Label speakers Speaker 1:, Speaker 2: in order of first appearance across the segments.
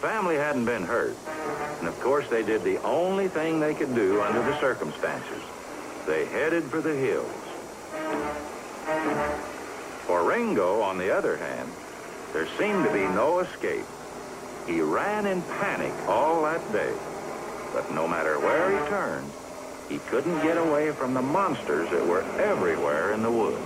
Speaker 1: family hadn't been hurt. And of course, they did the only thing they could do under the circumstances. They headed for the hills. For Ringo, on the other hand, there seemed to be no escape. He ran in panic all that day. But no matter where he turned, he couldn't get away from the monsters that were everywhere in the woods.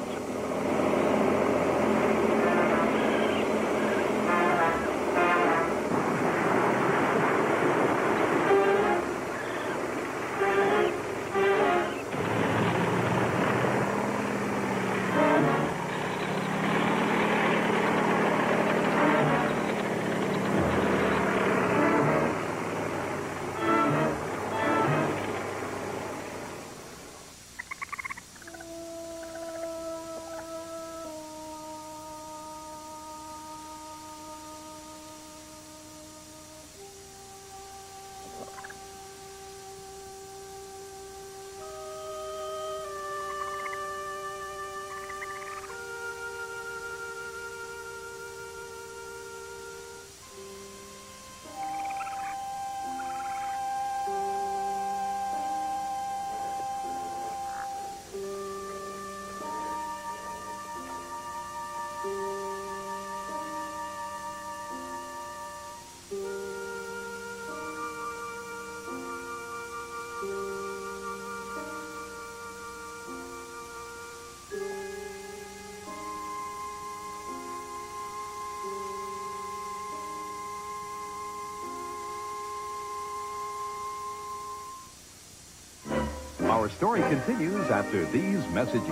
Speaker 2: Our story continues after these messages.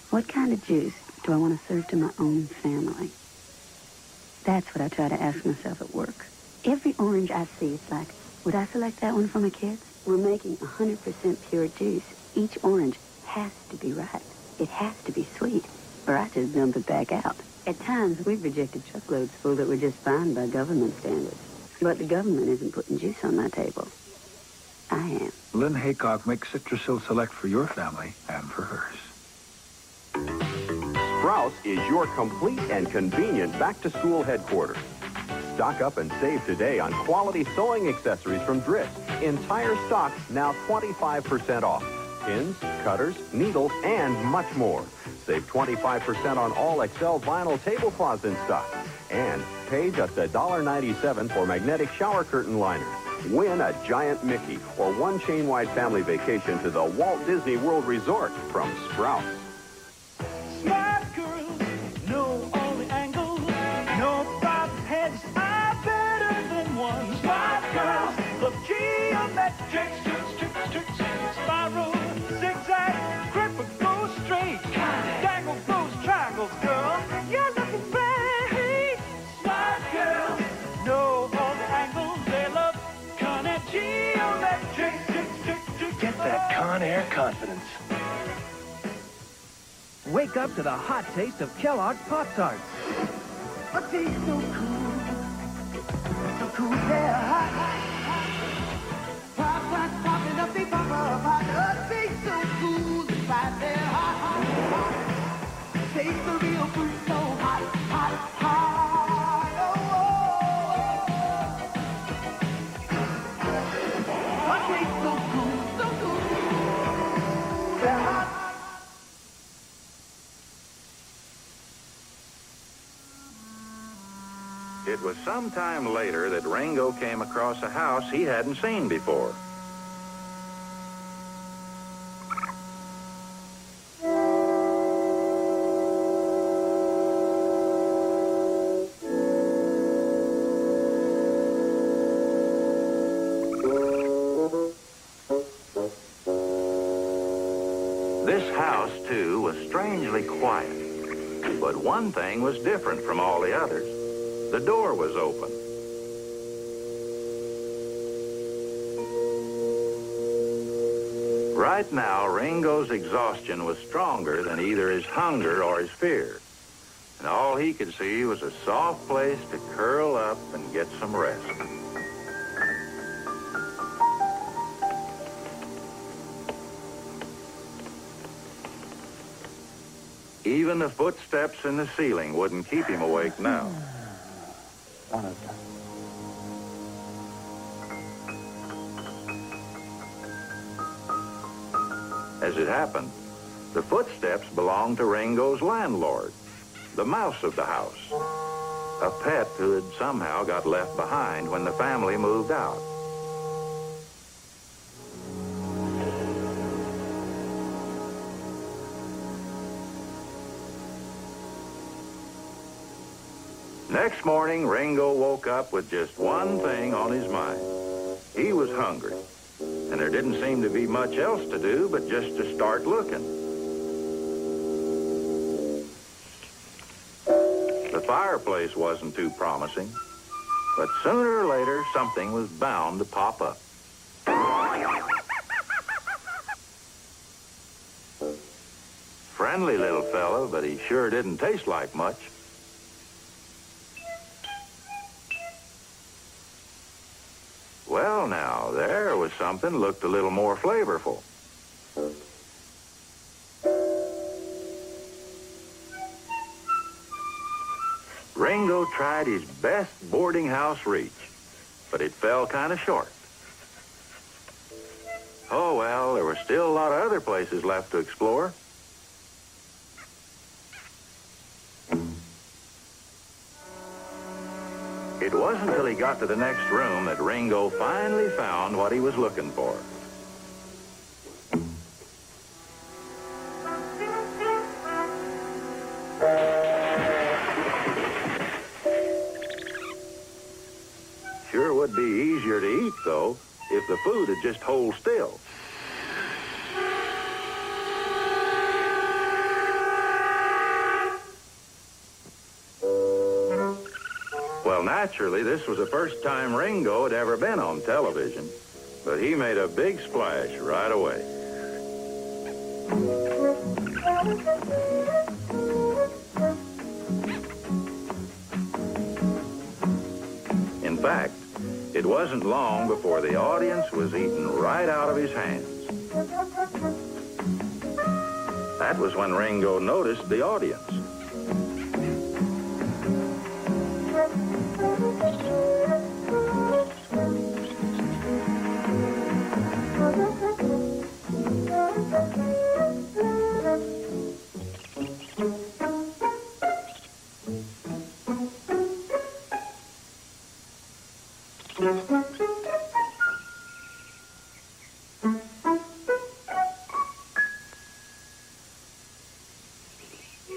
Speaker 3: What kind of juice do I want to serve to my own family? That's what I try to ask myself at work. Every orange I see, it's like, would I select that one for my kids? We're making 100% pure juice. Each orange has to be right. It has to be sweet, or I just dump it back out. At times, we've rejected truckloads full that were just fine by government standards. But the government isn't putting juice on my table. I am.
Speaker 4: Lynn Haycock makes Citrusol Select for your family and for hers.
Speaker 5: Sprouts is your complete and convenient back-to-school headquarters. Stock up and save today on quality sewing accessories from Drift. Entire stock now 25% off. Pins, cutters, needles, and much more. Save 25% on all Excel vinyl tablecloths in stock. And pay just $1.97 for magnetic shower curtain liners. Win a giant Mickey or one chain-wide family vacation to the Walt Disney World Resort from Sprouts.
Speaker 6: Smart girls know all the angles. No problem heads are better than one. Smart girls love geometrics. Spiral, zigzag, grip or go straight. Dangle those triangles, girl. You're looking great. Smart girls know all the angles. They love geometrics.
Speaker 7: Get that Conair confidence. Wake up to the hot taste of Kellogg's Pop-Tarts.
Speaker 6: A taste so cool. So cool, yeah, hot. Pop-Tarts popping up, they pop up hot. A taste so cool, it's right there, hot. Taste the real fruit, so hot, hot, hot.
Speaker 1: It was some time later that Ringo came across a house he hadn't seen before. This house, too, was strangely quiet. But one thing was different from all the others. The door was open. Right now, Ringo's exhaustion was stronger than either his hunger or his fear. And all he could see was a soft place to curl up and get some rest. Even the footsteps in the ceiling wouldn't keep him awake now.
Speaker 4: One at a time.
Speaker 1: As it happened, the footsteps belonged to Ringo's landlord, the mouse of the house, a pet who had somehow got left behind when the family moved out. Next morning, Ringo woke up with just one thing on his mind. He was hungry, and there didn't seem to be much else to do but just to start looking. The fireplace wasn't too promising, but sooner or later, something was bound to pop up. Friendly little fella, but he sure didn't taste like much. Well, now, there was something looked a little more flavorful. Ringo tried his best boarding house reach, but it fell kind of short. Oh, well, there were still a lot of other places left to explore. It wasn't until he got to the next room that Ringo finally found what he was looking for. Sure would be easier to eat, though, if the food had just hold still. Well, naturally, this was the first time Ringo had ever been on television, but he made a big splash right away. In fact, it wasn't long before the audience was eaten right out of his hands. That was when Ringo noticed the audience.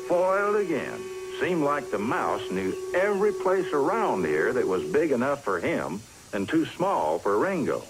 Speaker 1: Foiled again. Seemed like the mouse knew every place around here that was big enough for him and too small for Ringo.